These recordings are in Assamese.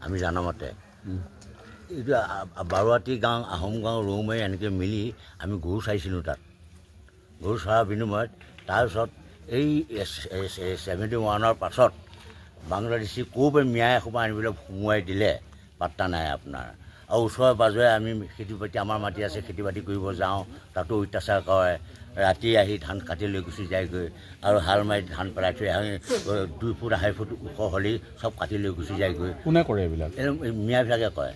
আমি জানামতে এইটো বাৰুৱাতী গাঁও আহোম গাঁও ৰৌমাৰী এনেকৈ মিলি আমি গৰু চাইছিলোঁ তাত গৰু চৰাৰ বিনিময়ত তাৰপিছত এই 71ৰ পাছত বাংলাদেশী ক'ৰপৰা মিয়াই এসোপা আনি পেলাই সোমোৱাই দিলে পাত্তা নাই আপোনাৰ আৰু ওচৰে পাজৰে আমি খেতি বাতি আমাৰ মাটি আছে খেতি বাতি কৰিব যাওঁ তাতো অত্যাচাৰ কৰে ৰাতি আহি ধান কাটি লৈ গুচি যায়গৈ আৰু হাল মাৰি ধান পেলাই থৈ আহি 2 ফুট 2.5 ফুট ওখ হ'লেই চব কাটি লৈ গুচি যায়গৈ কোনে কৰে এইবিলাক মিয়াবিলাকে কৰে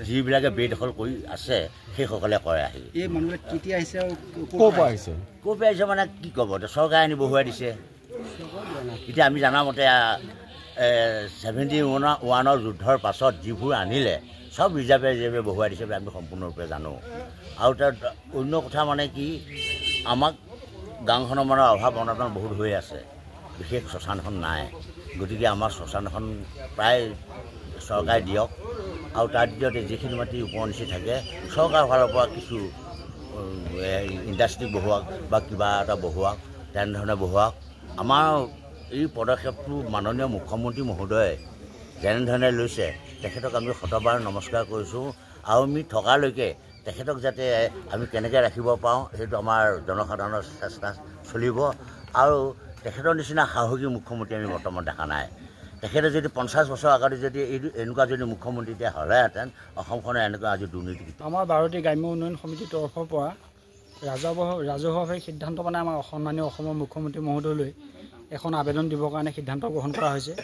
যিবিলাকে বেদখল কৰি আছে সেইসকলে কৰে আহি এই মানুহবিলাক কেতিয়া আহিছে আৰু ক'ৰ পৰা আহিছে মানে কি ক'ব চৰকাৰে আনি বহুৱাই দিছে এতিয়া আমি জানামতে 71ৰ যুদ্ধৰ পাছত যিবোৰ আনিলে সব ৰিজাৰ্ভে বহুৱাই দিছে আমি সম্পূৰ্ণৰূপে জানো আৰু তাত অন্য কথা মানে কি আমাক গাঁওখনৰ মানে অভাৱ অনাটন বহুত হৈ আছে বিশেষ শ্মশানখন নাই গতিকে আমাৰ শ্মশানখন প্ৰায় চৰকাৰে দিয়ক আৰু তাৰ দ্বিতীয়তে যিখিনি মাটি উপনিচি থাকে চৰকাৰৰ ফালৰ পৰা কিছু ইণ্ডাষ্ট্ৰি বহুৱাওক বা কিবা এটা বহুৱাওক তেনেধৰণে বহুৱাওক আমাৰ এই পদক্ষেপটো মাননীয় মুখ্যমন্ত্ৰী মহোদয়ে যেনেধৰণে লৈছে তেখেতক আমি শতবাৰ নমস্কাৰ কৰিছোঁ আৰু আমি থকালৈকে তেখেতক যাতে আমি কেনেকৈ ৰাখিব পাৰোঁ সেইটো আমাৰ জনসাধাৰণৰ চেষ্টা চলিব আৰু তেখেতৰ নিচিনা সাহসী মুখ্যমন্ত্ৰী আমি বৰ্তমান দেখা নাই তেখেতে যদি 50 বছৰ আগতে যদি এইটো এনেকুৱা যদি মুখ্যমন্ত্ৰী এতিয়া হ'লেহেঁতেন অসমখনে এনেকুৱা আজি দুৰ্নীতি আমাৰ বাৰুৱাতী গ্ৰাম্য উন্নয়ন সমিতিৰ তৰফৰ পৰা ৰাজহুৱাভাৱে সিদ্ধান্ত মানে আমাৰ সন্মানীয় অসমৰ মুখ্যমন্ত্ৰী মহোদয়লৈ এখন আবেদন দিবৰ কাৰণে সিদ্ধান্ত গ্ৰহণ কৰা হৈছে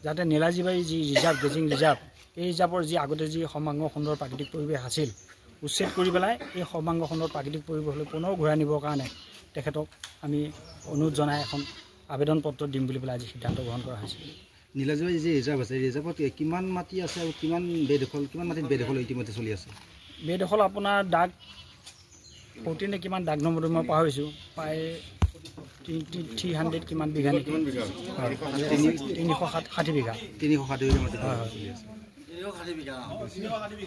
যাতে নীলাজীবাৰী যি ৰিজাৰ্ভ গেজিং ৰিজাৰ্ভ এই ৰিজাৰ্ভৰ যি আগতে যি সৰ্বাংগ সুন্দৰ প্ৰাকৃতিক পৰিৱেশ আছিল উচ্ছেদ কৰি পেলাই এই সৰ্বাংগ সুন্দৰ প্ৰাকৃতিক পৰিৱেশলৈ পুনৰ ঘূৰাই নিবৰ কাৰণে তেখেতক আমি অনুৰোধ জনাই এখন আবেদন পত্ৰ দিম বুলি পেলাই আজি সিদ্ধান্ত গ্ৰহণ কৰা হৈছে নীলাজীবাৰী যি ৰিজাৰ্ভ আছে ৰিজাৰ্ভত কিমান মাটি আছে আৰু কিমান মাটিত বেদখল ইতিমধ্যে চলি আছে বেদখল আপোনাৰ দাগ 14 নে কিমান দাগ নম্বৰটো মই পাহৰিছোঁ প্ৰায় 300 কিমান বিঘা নেকি 360 বিঘা 360 বিঘা মাটি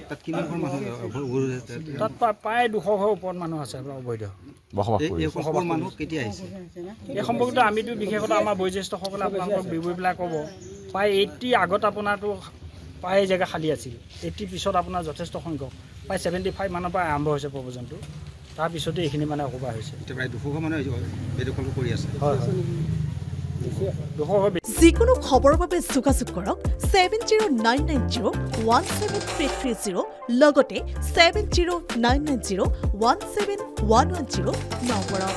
তাত কিমান ঘৰ মানুহ তাত প্ৰায় 200 ঘৰৰ ওপৰত মানুহ আছে অবৈধ মানুহ কেতিয়া আহিছে এই সম্পৰ্কিত আমিতো বিশেষত আমাৰ বয়োজ্যেষ্ঠসকলে আপোনালোকক বিৱৰি পেলাই ক'ব প্ৰায় 80 আগত আপোনাৰতো প্ৰায় জেগা খালী আছিল 80 পিছত আপোনাৰ যথেষ্ট সংখ্যক প্ৰায় 75 মানৰ পৰা আৰম্ভ হৈছে প্ৰৱজনটো তাৰপিছতে এইখিনি মানে অসুবিধা হৈছে প্ৰায় 200 মানুহ বেদখল কৰি আছে যিকোনো খবৰৰ বাবে যোগাযোগ কৰক 7099017330 লগতে 7099017110 নম্বৰত